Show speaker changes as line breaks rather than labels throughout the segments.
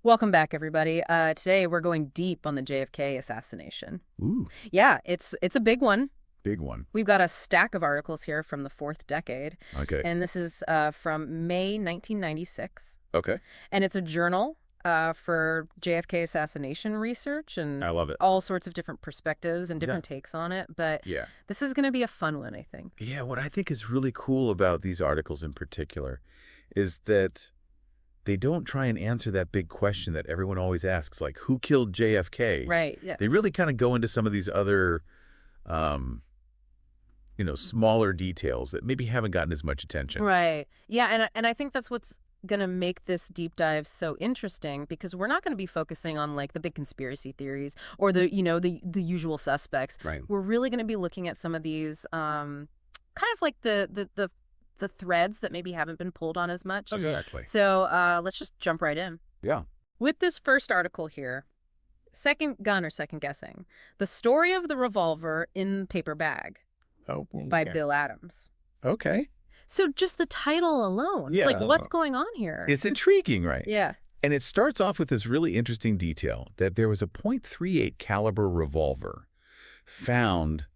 Welcome back, everybody. Today we're going deep on the JFK assassination.
Ooh,
Yeah, it's a big one.
big one.
We've got a stack of articles here from the fourth decade,
Okay.
and this is from May 1996,
Okay.
and it's a journal for JFK assassination research and
I love it.
all sorts of different perspectives and
Yeah.
different takes on it. But
Yeah.
this is going to be a fun one, I think.
Yeah, what I think is really cool about these articles in particular is that they don't try and answer that big question that everyone always asks, like, who killed JFK?
Right. Yeah.
They really kind of go into some of these other, smaller details that maybe haven't gotten as much attention.
Right. Yeah, and I think that's what's going to make this deep dive so interesting because we're not going to be focusing on like the big conspiracy theories or the usual suspects.
Right.
We're really going to be looking at some of these kind of like the threads that maybe haven't been pulled on as much.
Exactly.
So, let's just jump right in.
Yeah.
With this first article here, second gun or second guessing, The Story of the Revolver in Paper Bag
Oh,
by Bill Adams.
Okay.
So just the title alone, it's like, what's going on here?
It's intriguing, right?
Yeah.
And it starts off with this really interesting detail that there was a .38 caliber revolver found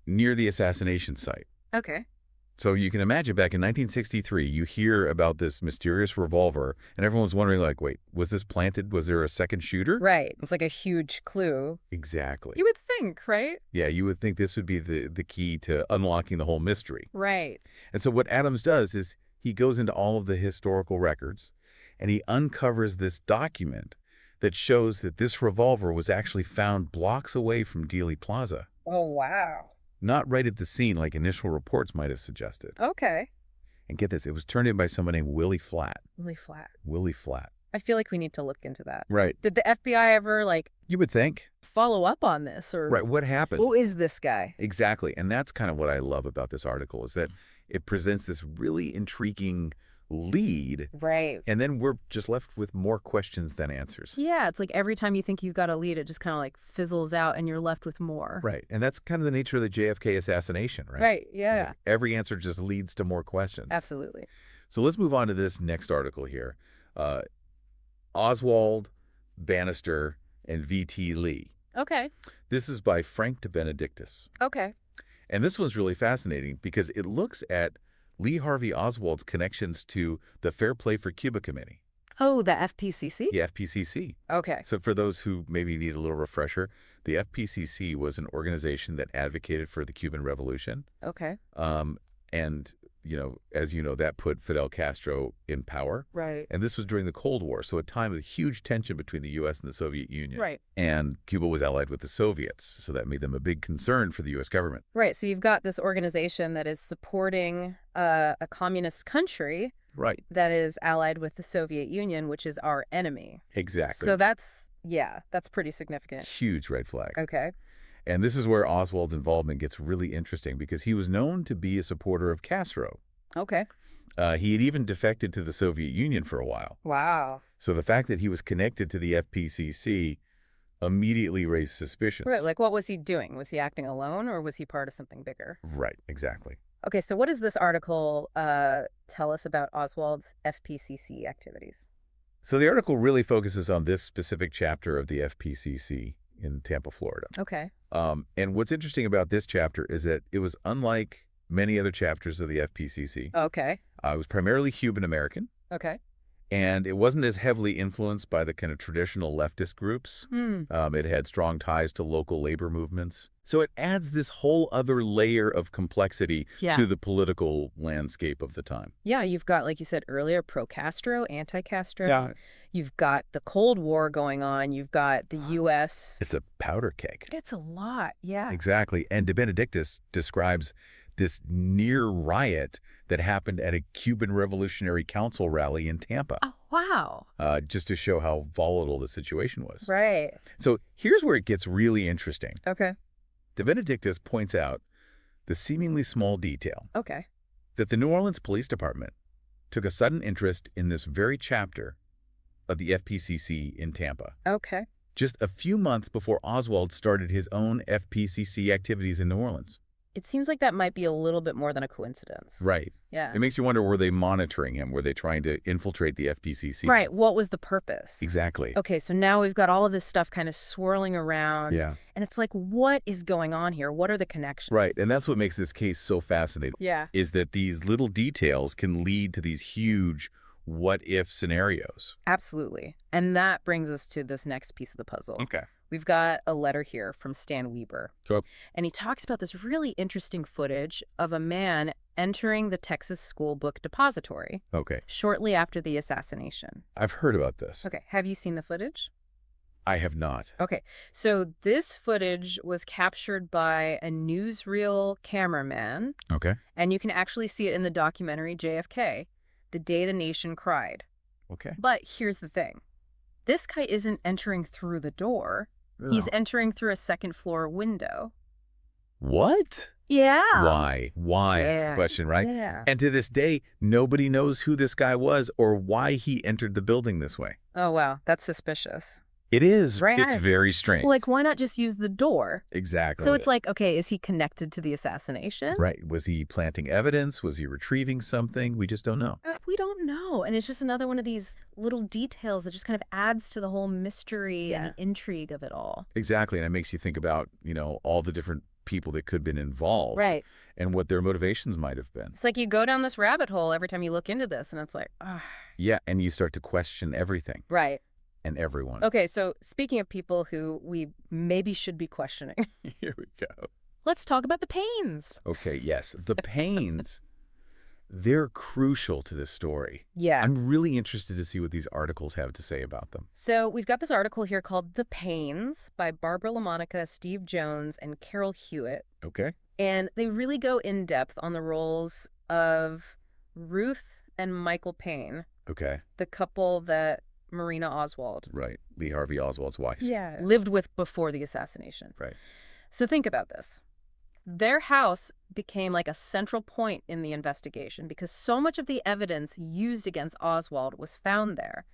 near the assassination site.
Okay.
So you can imagine back in 1963, you hear about this mysterious revolver, and everyone's wondering, like, wait, was this planted? Was there a second shooter?
Right. It's like a huge clue.
Exactly.
You would think, right?
Yeah, you would think this would be the key to unlocking the whole mystery.
Right.
And so what Adams does is he goes into all of the historical records, and he uncovers this document that shows that this revolver was actually found blocks away from Dealey Plaza.
Oh, wow.
Not right at the scene like initial reports might have suggested.
Okay.
And get this, it was turned in by someone named Willie Flatt.
Really flat.
Willie Flatt.
I feel like we need to look into that.
Right.
Did the FBI ever, like,
You would think.
follow up on this? Or
Right. What happened?
who is this guy?
Exactly. And that's kind of what I love about this article is that it presents this really intriguing lead.
Right.
And then we're just left with more questions than answers.
Yeah, it's like every time you think you've got a lead, it just kind of like fizzles out and you're left with more.
Right. And that's kind of the nature of the JFK assassination, right?
Right.
It's
Yeah.
like every answer just leads to more questions.
Absolutely.
So let's move on to this next article here. Oswald, Bannister, and V.T. Lee.
Okay.
This is by Frank de Benedictis.
Okay.
And this one's really fascinating because it looks at Lee Harvey Oswald's connections to the Fair Play for Cuba Committee,
Oh, the FPCC?
the FPCC.
Okay.
So for those who maybe need a little refresher, the FPCC was an organization that advocated for the Cuban Revolution.
Okay.
And, as you know, that put Fidel Castro in power.
Right.
And this was during the Cold War, so a time of huge tension between the U.S. and the Soviet Union.
Right.
And Cuba was allied with the Soviets, so that made them a big concern for the U.S. government.
Right. So you've got this organization that is supporting a communist country
Right.
that is allied with the Soviet Union, which is our enemy.
Exactly.
So that's pretty significant.
Huge red flag.
Okay.
And this is where Oswald's involvement gets really interesting because he was known to be a supporter of Castro.
Okay.
He had even defected to the Soviet Union for a while.
Wow.
So the fact that he was connected to the FPCC immediately raised suspicions.
Right. Like, what was he doing? Was he acting alone or was he part of something bigger?
Right, exactly.
Okay. So what does this article tell us about Oswald's FPCC activities?
So the article really focuses on this specific chapter of the FPCC in Tampa, Florida.
Okay.
And what's interesting about this chapter is that it was unlike many other chapters of the FPCC.
Okay.
It was primarily Cuban-American,
Okay.
and it wasn't as heavily influenced by the kind of traditional leftist groups. It had strong ties to local labor movements. So it adds this whole other layer of complexity
Yeah.
to the political landscape of the time.
Yeah. You've got, like you said earlier, pro-Castro, anti-Castro.
Yeah.
You've got the Cold War going on. You've got the U.S.
It's a powder keg.
It's a lot. Yeah.
Exactly. And de Benedictis describes this near riot that happened at a Cuban Revolutionary Council rally in Tampa,
Oh, wow.
just to show how volatile the situation was.
Right.
So here's where it gets really interesting.
Okay.
De Benedictis points out the seemingly small detail
Okay.
that the New Orleans Police Department took a sudden interest in this very chapter of the FPCC in Tampa,
Okay.
just a few months before Oswald started his own FPCC activities in New Orleans.
It seems like that might be a little bit more than a coincidence.
Right.
Yeah.
It makes you wonder, were they monitoring him? Were they trying to infiltrate the FTCC?
Right. What was the purpose?
Exactly.
Okay, so now we've got all of this stuff kind of swirling around.
Yeah.
And it's like, what is going on here? What are the connections?
Right. And that's what makes this case so fascinating.
Yeah.
Is that these little details can lead to these huge what-if scenarios.
Absolutely. And that brings us to this next piece of the puzzle.
Okay.
We've got a letter here from Stan Weber.
Cool.
And he talks about this really interesting footage of a man entering the Texas School Book Depository
Okay.
shortly after the assassination.
I've heard about this.
Okay, have you seen the footage?
I have not.
Okay, so this footage was captured by a newsreel cameraman,
Okay.
and you can actually see it in the documentary JFK, The Day the Nation Cried.
Okay.
But here's the thing. This guy isn't entering through the door. He's entering through a second-floor window.
What?
Yeah.
Why? Why? That's the question, right?
Yeah.
And to this day, nobody knows who this guy was or why he entered the building this way.
Oh, wow. That's suspicious.
It is.
Right.
It's very strange.
Like, why not just use the door?
Exactly.
So it's like, okay, is he connected to the assassination?
Right. Was he planting evidence? Was he retrieving something? We just don't know.
We don't know. And it's just another one of these little details that just kind of adds to the whole mystery and the intrigue of it all.
Exactly. And it makes you think about, all the different people that could have been involved.
Right.
And what their motivations might have been.
It's like you go down this rabbit hole every time you look into this, and it's like, ah.
Yeah. And you start to question everything.
Right.
And everyone.
Okay, so speaking of people who we maybe should be questioning.
Here we go.
Let's talk about the Paynes.
Okay, yes. The Paynes, they're crucial to this story.
Yeah.
I'm really interested to see what these articles have to say about them.
So we've got this article here called The Paynes by Barbara LaMonica, Steve Jones, and Carol Hewitt.
Okay.
And they really go in depth on the roles of Ruth and Michael Payne,
Okay.
the couple that Marina Oswald
Right. Lee Harvey Oswald's wife.
lived with before the assassination.
Right.
So think about this. Their house became like a central point in the investigation because so much of the evidence used against Oswald was found there.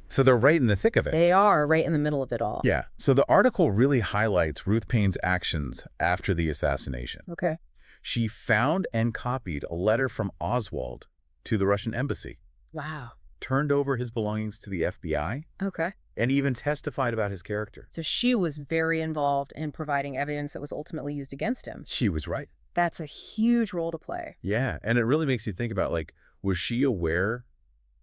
So they're right in the thick of it.
They are right in the middle of it all.
Yeah. So the article really highlights Ruth Payne's actions after the assassination.
Okay.
She found and copied a letter from Oswald to the Russian embassy,
Wow.
turned over his belongings to the FBI,
Okay.
and even testified about his character.
So she was very involved in providing evidence that was ultimately used against him.
She was right.
That's a huge role to play.
Yeah. And it really makes you think about, was she aware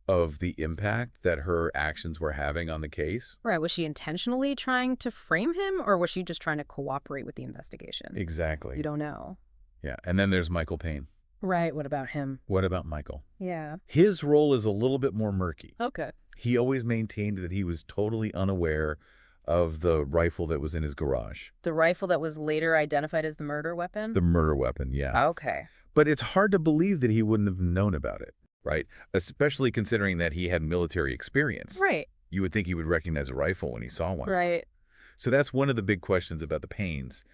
of the impact that her actions were having on the case?
Right. Was she intentionally trying to frame him, or was she just trying to cooperate with the investigation?
Exactly.
You don't know.
Yeah. And then there's Michael Payne.
Right. What about him?
What about Michael?
Yeah.
His role is a little bit more murky.
Okay.
He always maintained that he was totally unaware of the rifle that was in his garage.
The rifle that was later identified as the murder weapon?
The murder weapon, yeah.
Okay.
But it's hard to believe that he wouldn't have known about it, right? Especially considering that he had military experience.
Right.
You would think he would recognize a rifle when he saw one.
Right.
So that's one of the big questions about the Paynes.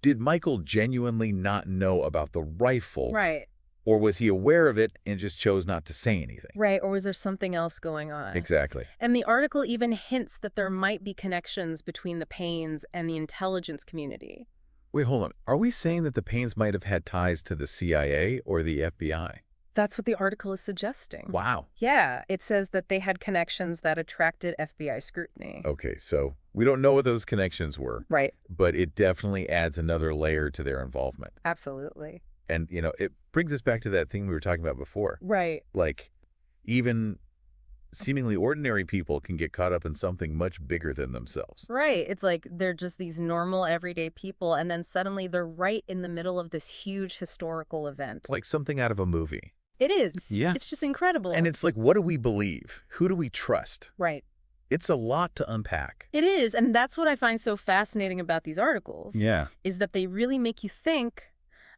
Did Michael genuinely not know about the rifle?
Right.
Or was he aware of it and just chose not to say anything?
Right. Or was there something else going on?
Exactly.
And the article even hints that there might be connections between the Paynes and the intelligence community.
Wait, hold on. Are we saying that the Paynes might have had ties to the CIA or the FBI?
That's what the article is suggesting.
Wow.
Yeah. It says that they had connections that attracted FBI scrutiny.
Okay, so we don't know what those connections were.
Right.
But it definitely adds another layer to their involvement.
Absolutely.
And, it brings us back to that thing we were talking about before.
Right.
Like, even seemingly ordinary people can get caught up in something much bigger than themselves.
Right. It's like they're just these normal, everyday people, and then suddenly they're right in the middle of this huge historical event.
Like something out of a movie.
It is.
Yeah.
It's just incredible.
And it's like, what do we believe? Who do we trust?
Right.
It's a lot to unpack.
It is. And that's what I find so fascinating about these articles.
Yeah.
Is that they really make you think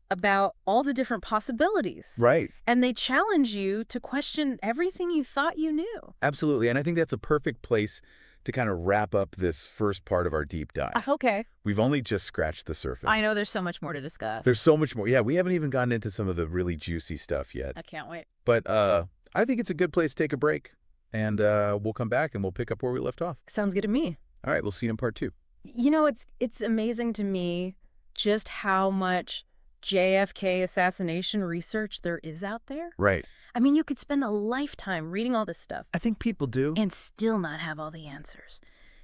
about all the different possibilities.
Right.
And they challenge you to question everything you thought you knew.
Absolutely. And I think that's a perfect place to kind of wrap up this first part of our deep dive.
Okay.
We've only just scratched the surface.
I know there's so much more to discuss.
There's so much more. Yeah, we haven't even gotten into some of the really juicy stuff yet.
I can't wait.
But I think it's a good place to take a break. And we'll come back and we'll pick up where we left off.
Sounds good to me.
All right, we'll see you in part 2.
It's amazing to me just how much JFK assassination research there is out there?
Right.
I mean, you could spend a lifetime reading all this stuff
I think people do.
and still not have all the answers.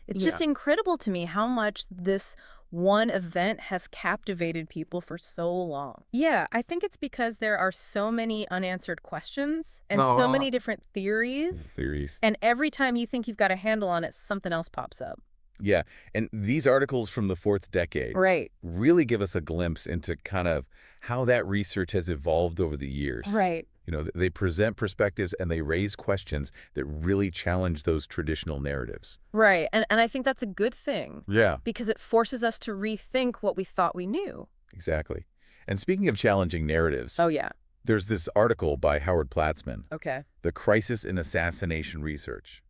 It's
Yeah.
just incredible to me how much this one event has captivated people for so long. Yeah, I think it's because there are so many unanswered questions and so many different theories. And every time you think you've got a handle on it, something else pops up.
Yeah, and these articles from the fourth decade
Right.
really give us a glimpse into kind of how that research has evolved over the years.
Right.
You know, they present perspectives and they raise questions that really challenge those traditional narratives.
Right. And I think that's a good thing.
Yeah.
Because it forces us to rethink what we thought we knew.
Exactly. And speaking of challenging narratives,
Oh, yeah.
there's this article by Howard Platzman,
Okay.
The Crisis in Assassination Research.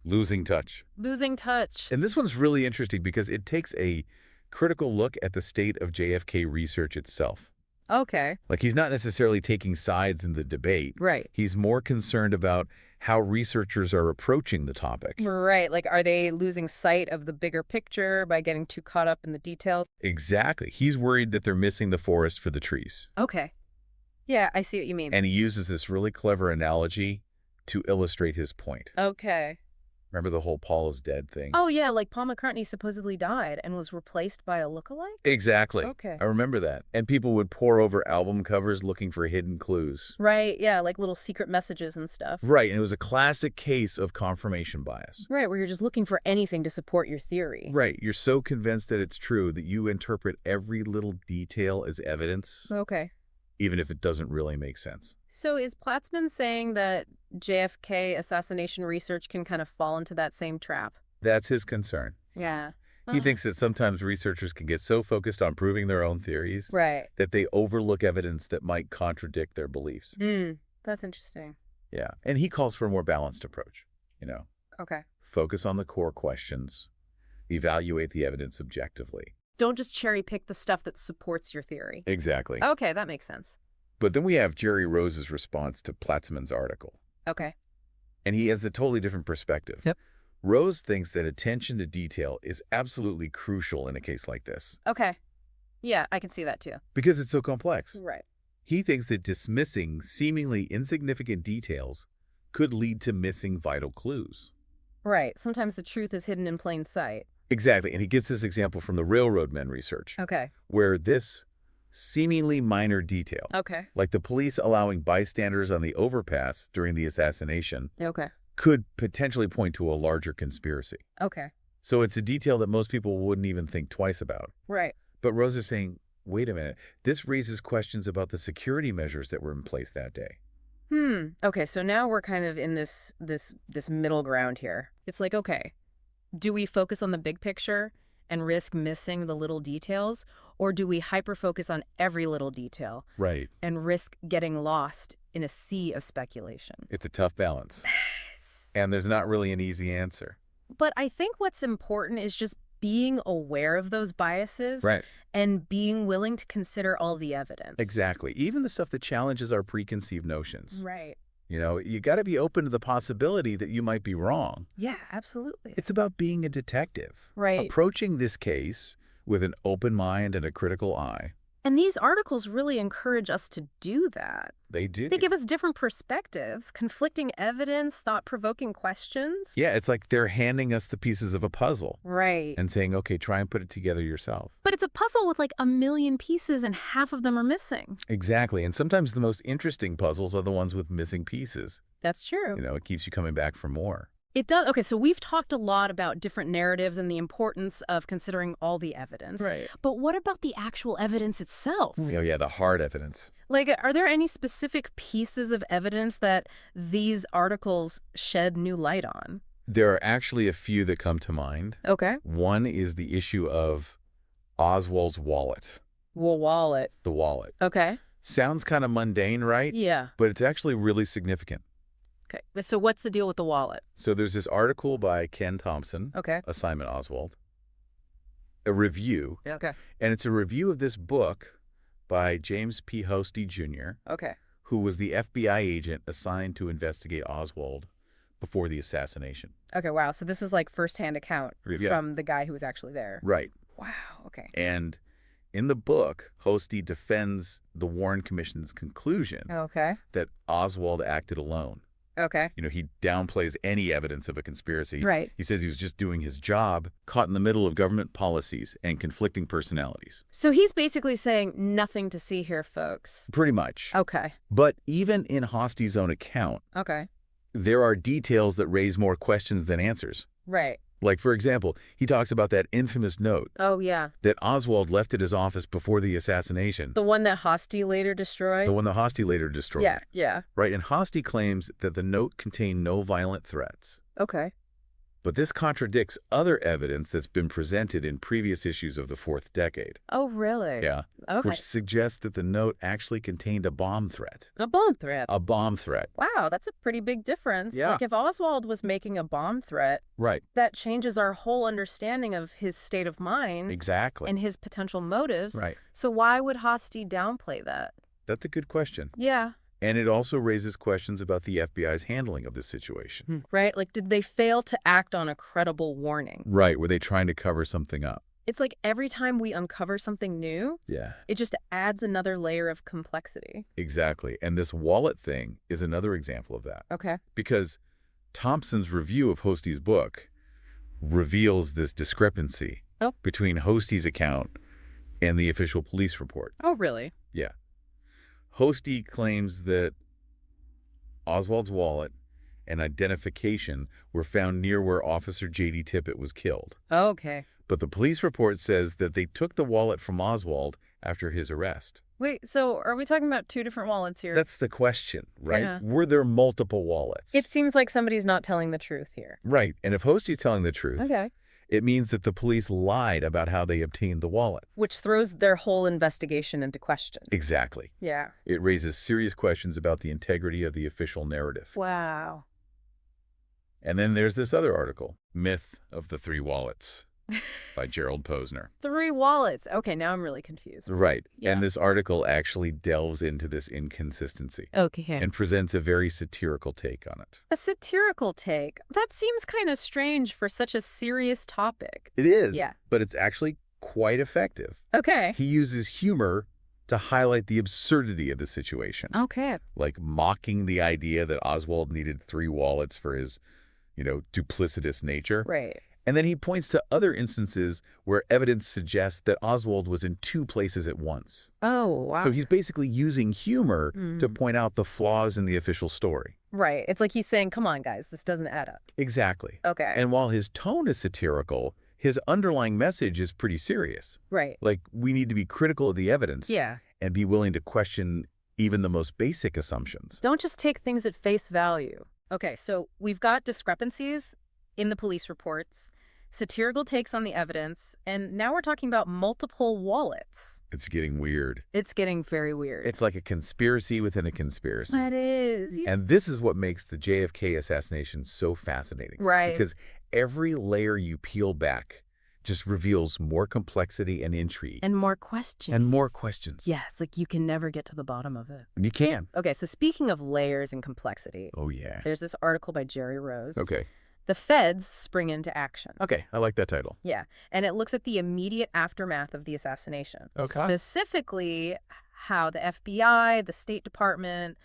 Losing Touch.
Losing touch.
And this one's really interesting because it takes a critical look at the state of JFK research itself.
Okay.
Like, he's not necessarily taking sides in the debate.
Right.
He's more concerned about how researchers are approaching the topic.
Right. Like, are they losing sight of the bigger picture by getting too caught up in the details?
Exactly. He's worried that they're missing the forest for the trees.
Okay. Yeah, I see what you mean.
And he uses this really clever analogy to illustrate his point.
Okay.
Remember the whole Paul is dead thing?
Oh, yeah, like Paul McCartney supposedly died and was replaced by a lookalike?
Exactly.
Okay.
I remember that. And people would pore over album covers looking for hidden clues.
Right, yeah, like little secret messages and stuff.
Right, and it was a classic case of confirmation bias.
Right, where you're just looking for anything to support your theory.
Right, you're so convinced that it's true that you interpret every little detail as evidence,
Okay.
even if it doesn't really make sense.
So is Platzman saying that JFK assassination research can kind of fall into that same trap?
That's his concern.
Yeah.
He thinks that sometimes researchers can get so focused on proving their own theories
Right.
that they overlook evidence that might contradict their beliefs.
That's interesting.
Yeah, and he calls for a more balanced approach. You know,
Okay.
focus on the core questions, evaluate the evidence objectively.
Don't just cherry pick the stuff that supports your theory.
Exactly.
Okay, that makes sense.
But then we have Jerry Rose's response to Platzman's article.
Okay.
And he has a totally different perspective.
Yep.
Rose thinks that attention to detail is absolutely crucial in a case like this
Okay. Yeah, I can see that too.
because it's so complex.
Right.
He thinks that dismissing seemingly insignificant details could lead to missing vital clues.
Right. Sometimes the truth is hidden in plain sight.
Exactly. And he gives this example from the railroad men research,
Okay.
where this seemingly minor detail,
Okay.
like the police allowing bystanders on the overpass during the assassination,
Okay.
could potentially point to a larger conspiracy.
Okay.
So it's a detail that most people wouldn't even think twice about.
Right.
But Rose is saying, wait a minute, this raises questions about the security measures that were in place that day.
Okay, so now we're kind of in this middle ground here. It's like, okay, do we focus on the big picture and risk missing the little details, or do we hyper-focus on every little detail
Right.
and risk getting lost in a sea of speculation?
It's a tough balance. And there's not really an easy answer.
But I think what's important is just being aware of those biases
Right.
and being willing to consider all the evidence.
Exactly. Even the stuff that challenges our preconceived notions.
Right.
You know, you got to be open to the possibility that you might be wrong.
Yeah, absolutely.
It's about being a detective.
Right.
Approaching this case with an open mind and a critical eye.
And these articles really encourage us to do that.
They do.
They give us different perspectives, conflicting evidence, thought-provoking questions.
Yeah, it's like they're handing us the pieces of a puzzle
Right.
and saying, okay, try and put it together yourself.
But it's a puzzle with like a million pieces and half of them are missing.
Exactly. And sometimes the most interesting puzzles are the ones with missing pieces.
That's true.
You know, it keeps you coming back for more.
It does. Okay, so we've talked a lot about different narratives and the importance of considering all the evidence.
Right.
But what about the actual evidence itself?
Oh, yeah, the hard evidence.
Like, are there any specific pieces of evidence that these articles shed new light on?
There are actually a few that come to mind.
Okay.
One is the issue of Oswald's wallet.
Well, wallet.
The wallet.
Okay.
Sounds kind of mundane, right?
Yeah.
But it's actually really significant.
Okay. So what's the deal with the wallet?
So there's this article by Ken Thompson,
Okay.
Assignment Oswald, a review,
Okay.
and it's a review of this book by James P. Hosty Jr.,
Okay.
who was the FBI agent assigned to investigate Oswald before the assassination.
Okay, wow. So this is like firsthand account
Yeah.
from the guy who was actually there.
Right.
Wow, okay.
And In the book, Hosty defends the Warren Commission's conclusion
Okay.
that Oswald acted alone.
Okay.
He downplays any evidence of a conspiracy.
Right.
He says he was just doing his job, caught in the middle of government policies and conflicting personalities.
So he's basically saying nothing to see here, folks.
Pretty much.
Okay.
But even in Hosty's own account,
Okay.
there are details that raise more questions than answers.
Right.
Like, for example, he talks about that infamous note
Oh, yeah.
that Oswald left at his office before the assassination.
The one that Hosty later destroyed?
The one that Hosty later destroyed.
Yeah, yeah.
Right, and Hosty claims that the note contained no violent threats.
Okay.
But this contradicts other evidence that's been presented in previous issues of the fourth decade.
Oh, really?
Yeah.
Okay.
Which suggests that the note actually contained a bomb threat.
A bomb threat.
A bomb threat.
Wow, that's a pretty big difference.
Yeah.
Like, if Oswald was making a bomb threat,
Right.
that changes our whole understanding of his state of mind
Exactly.
and his potential motives.
Right.
So why would Hosty downplay that?
That's a good question.
Yeah.
And it also raises questions about the FBI's handling of this situation.
Right? Like, did they fail to act on a credible warning?
Right. Were they trying to cover something up?
It's like every time we uncover something new,
Yeah.
it just adds another layer of complexity.
Exactly. And this wallet thing is another example of that.
Okay.
Because Thompson's review of Hosty's book reveals this discrepancy between Hosty's account and the official police report.
Oh, really?
Yeah. Hosty claims that Oswald's wallet and identification were found near where Officer J.D. Tippit was killed.
Okay.
But the police report says that they took the wallet from Oswald after his arrest.
Wait, so are we talking about two different wallets here?
That's the question, right?
Yeah.
Were there multiple wallets?
It seems like somebody's not telling the truth here.
Right. And if Hosty's telling the truth,
Okay.
it means that the police lied about how they obtained the wallet.
Which throws their whole investigation into question.
Exactly.
Yeah.
It raises serious questions about the integrity of the official narrative.
Wow.
And then there's this other article, Myth of the Three Wallets, by Gerald Posner.
3 wallets. Okay, now I'm really confused.
Right.
Yeah.
And this article actually delves into this inconsistency
Okay.
and presents a very satirical take on it.
A satirical take. That seems kind of strange for such a serious topic.
It is.
Yeah.
But it's actually quite effective.
Okay.
He uses humor to highlight the absurdity of the situation.
Okay.
Like mocking the idea that Oswald needed 3 wallets for his, duplicitous nature.
Right.
And then he points to other instances where evidence suggests that Oswald was in 2 places at once.
Oh, wow.
So he's basically using humor to point out the flaws in the official story.
Right. It's like he's saying, come on, guys, this doesn't add up.
Exactly.
Okay.
And while his tone is satirical, his underlying message is pretty serious.
Right.
Like, we need to be critical of the evidence
Yeah.
and be willing to question even the most basic assumptions.
Don't just take things at face value. Okay, so we've got discrepancies in the police reports, satirical takes on the evidence, and now we're talking about multiple wallets.
It's getting weird.
It's getting very weird.
It's like a conspiracy within a conspiracy.
It is.
And this is what makes the JFK assassination so fascinating.
Right.
Because every layer you peel back just reveals more complexity and intrigue.
And more questions.
And more questions.
Yeah, it's like you can never get to the bottom of it.
You can.
Okay, so speaking of layers and complexity,
Oh, yeah.
there's this article by Jerry Rose.
Okay.
The feds spring into action.
Okay, I like that title.
Yeah, and it looks at the immediate aftermath of the assassination.
Okay.
Specifically, how the FBI, the State Department,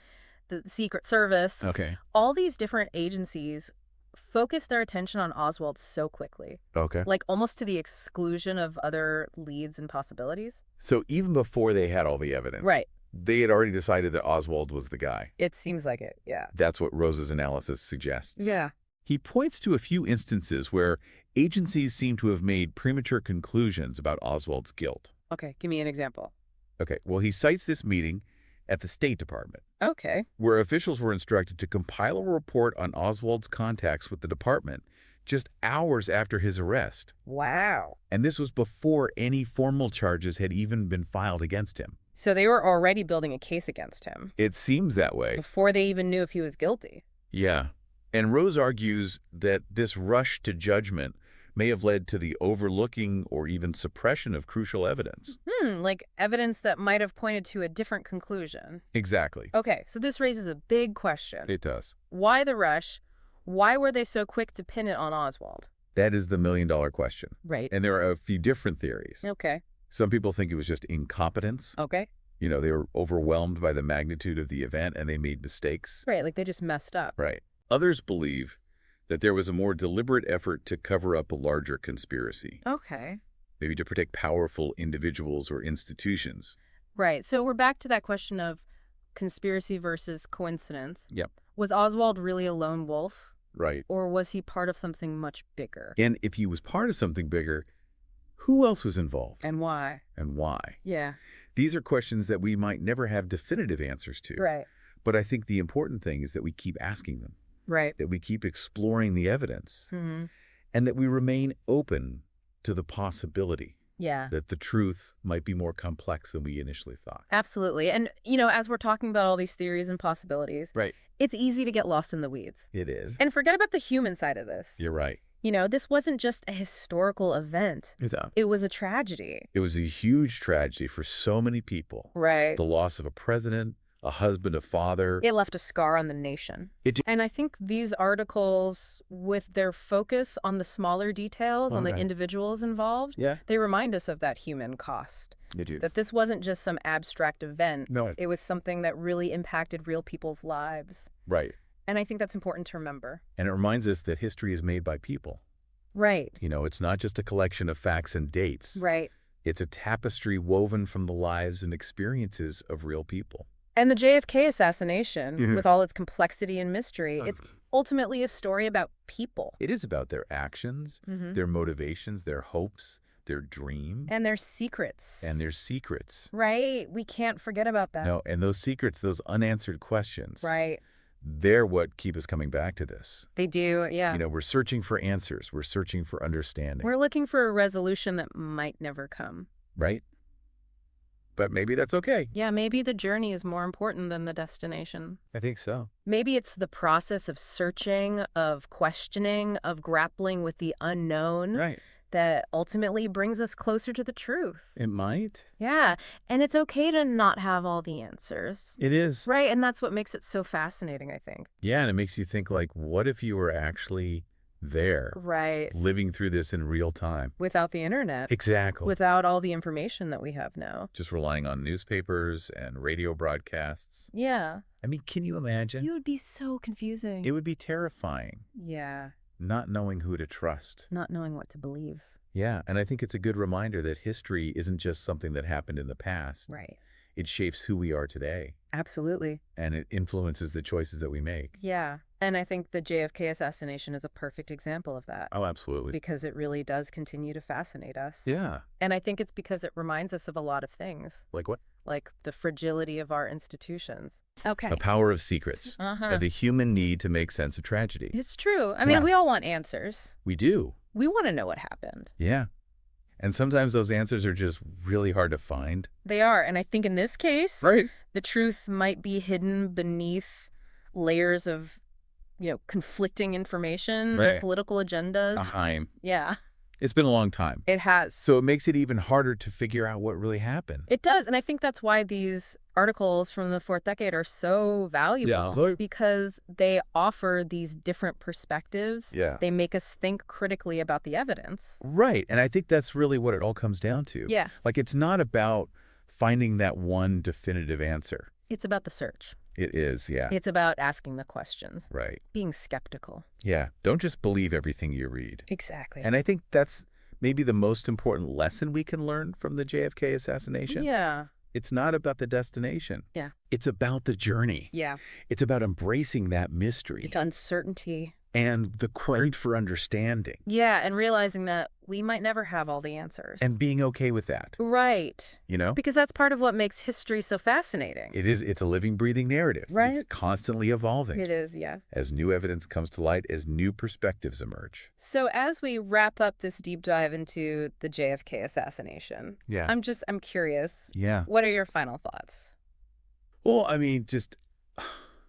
the Secret Service,
Okay.
all these different agencies focus their attention on Oswald so quickly,
Okay.
like almost to the exclusion of other leads and possibilities.
So even before they had all the evidence,
Right.
they had already decided that Oswald was the guy.
It seems like it, yeah.
That's what Rose's analysis suggests.
Yeah.
He points to a few instances where agencies seem to have made premature conclusions about Oswald's guilt.
Okay, give me an example.
Okay, well, he cites this meeting at the State Department,
Okay.
where officials were instructed to compile a report on Oswald's contacts with the department just hours after his arrest.
Wow.
And this was before any formal charges had even been filed against him.
So they were already building a case against him
It seems that way.
before they even knew if he was guilty.
Yeah. And Rose argues that this rush to judgment may have led to the overlooking or even suppression of crucial evidence.
Like evidence that might have pointed to a different conclusion.
Exactly.
Okay, so this raises a big question.
It does.
Why the rush? Why were they so quick to pin it on Oswald?
That is the million-dollar question.
Right.
And there are a few different theories.
Okay.
Some people think it was just incompetence.
Okay.
They were overwhelmed by the magnitude of the event and they made mistakes.
Right, like they just messed up.
Right. Others believe that there was a more deliberate effort to cover up a larger conspiracy,
Okay.
maybe to protect powerful individuals or institutions.
Right, so we're back to that question of conspiracy versus coincidence.
Yep.
Was Oswald really a lone wolf?
Right.
Or was he part of something much bigger?
And if he was part of something bigger, who else was involved?
And why?
And why?
Yeah.
These are questions that we might never have definitive answers to.
Right.
But I think the important thing is that we keep asking them,
Right.
that we keep exploring the evidence,
Mm-hmm.
and that we remain open to the possibility
Yeah.
that the truth might be more complex than we initially thought.
Absolutely. And, as we're talking about all these theories and possibilities,
Right.
it's easy to get lost in the weeds.
It is.
And forget about the human side of this.
You're right.
This wasn't just a historical event. It was a tragedy.
It was a huge tragedy for so many people.
Right.
The loss of a president, a husband, a father.
It left a scar on the nation. And I think these articles, with their focus on the smaller details, on the individuals involved, they remind us of that human cost.
They do.
That this wasn't just some abstract event.
No.
It was something that really impacted real people's lives.
Right.
And I think that's important to remember.
And it reminds us that history is made by people.
Right.
It's not just a collection of facts and dates.
Right.
It's a tapestry woven from the lives and experiences of real people.
And the JFK assassination, with all its complexity and mystery, it's ultimately a story about people.
It is about their actions, their motivations, their hopes, their dreams.
And their secrets.
Right.
We can't forget about that.
No, and those secrets, those unanswered questions.
Right.
They're what keep us coming back to this.
They do, yeah.
We're searching for answers. We're searching for understanding.
We're looking for a resolution that might never come.
Right? But maybe that's okay.
Yeah, maybe the journey is more important than the destination.
I think so.
Maybe it's the process of searching, of questioning, of grappling with the unknown.
Right.
That ultimately brings us closer to the truth.
It might.
Yeah, and it's okay to not have all the answers.
It is.
Right, and that's what makes it so fascinating, I think.
Yeah, and it makes you think, what if you were actually there?
Right.
Living through this in real time.
Without the internet.
Exactly.
Without all the information that we have now.
Just relying on newspapers and radio broadcasts.
Yeah.
I mean, can you imagine?
It would be so confusing.
It would be terrifying.
Yeah.
Not knowing who to trust.
Not knowing what to believe.
Yeah, and I think it's a good reminder that history isn't just something that happened in the past.
Right.
It shapes who we are today.
Absolutely.
And it influences the choices that we make.
Yeah. And I think the JFK assassination is a perfect example of that.
Oh, absolutely.
Because it really does continue to fascinate us.
Yeah.
And I think it's because it reminds us of a lot of things.
Like what?
Like the fragility of our institutions. Okay.
The power of secrets. And the human need to make sense of tragedy.
It's true. I mean, we all want answers.
We do.
We want to know what happened.
Yeah. And sometimes those answers are just really hard to find.
They are. And I think in this case,
right,
the truth might be hidden beneath layers of, conflicting information,
right,
political agendas.
Time.
Yeah.
It's been a long time.
It has.
So it makes it even harder to figure out what really happened.
It does. And I think that's why these articles from the fourth decade are so valuable. Because they offer these different perspectives.
Yeah.
They make us think critically about the evidence.
Right. And I think that's really what it all comes down to.
Yeah.
It's not about finding that one definitive answer.
It's about the search.
It is, yeah.
It's about asking the questions.
Right.
Being skeptical.
Yeah. Don't just believe everything you read.
Exactly.
And I think that's maybe the most important lesson we can learn from the JFK assassination.
Yeah.
It's not about the destination.
Yeah.
It's about the journey.
Yeah.
It's about embracing that mystery.
It's uncertainty.
And the quest for understanding.
Yeah, and realizing that we might never have all the answers.
And being okay with that.
Right. Because that's part of what makes history so fascinating.
It is. It's a living, breathing narrative.
Right.
It's constantly evolving.
It is, yeah.
As new evidence comes to light, as new perspectives emerge.
So as we wrap up this deep dive into the JFK assassination,
yeah,
I'm curious.
Yeah.
What are your final thoughts?
Well, I mean, just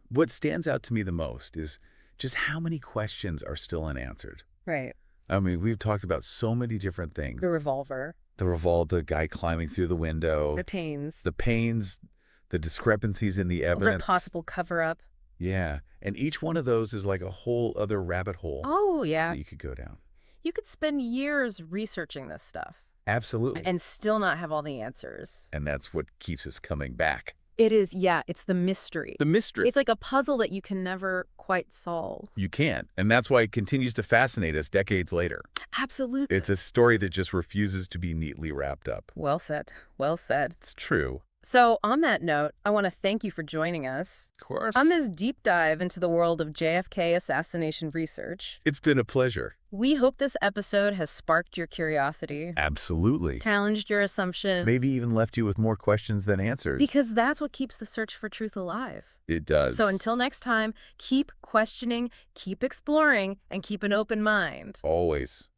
what stands out to me the most is just how many questions are still unanswered.
Right.
I mean, we've talked about so many different things.
The revolver.
The guy climbing through the window.
The pains.
The discrepancies in the evidence.
The possible cover-up.
Yeah. And each one of those is like a whole other rabbit hole.
Oh, yeah.
That you could go down.
You could spend years researching this stuff.
Absolutely.
and still not have all the answers.
And that's what keeps us coming back.
It is, yeah, it's the mystery.
The mystery.
It's like a puzzle that you can never quite solve.
You can't. And that's why it continues to fascinate us decades later.
Absolutely.
It's a story that just refuses to be neatly wrapped up.
Well said. Well said.
It's true.
So, on that note, I want to thank you for joining us
Of course.
on this deep dive into the world of JFK assassination research.
It's been a pleasure.
We hope this episode has sparked your curiosity,
Absolutely.
challenged your assumptions.
Maybe even left you with more questions than answers.
Because that's what keeps the search for truth alive.
It does.
So until next time, keep questioning, keep exploring, and keep an open mind.
Always.